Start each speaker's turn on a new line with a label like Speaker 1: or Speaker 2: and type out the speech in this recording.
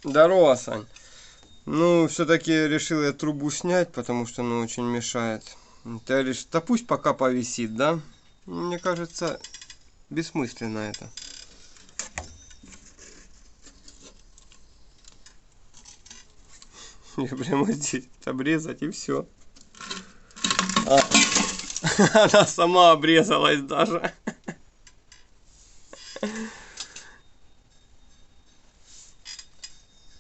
Speaker 1: Здорово, Сань. Ну, все-таки решил я трубу снять, потому что она очень мешает. Ты говоришь, да пусть пока повисит, да? Мне кажется, бессмысленно это. Я прямо здесь обрезать и все. Она сама обрезалась даже.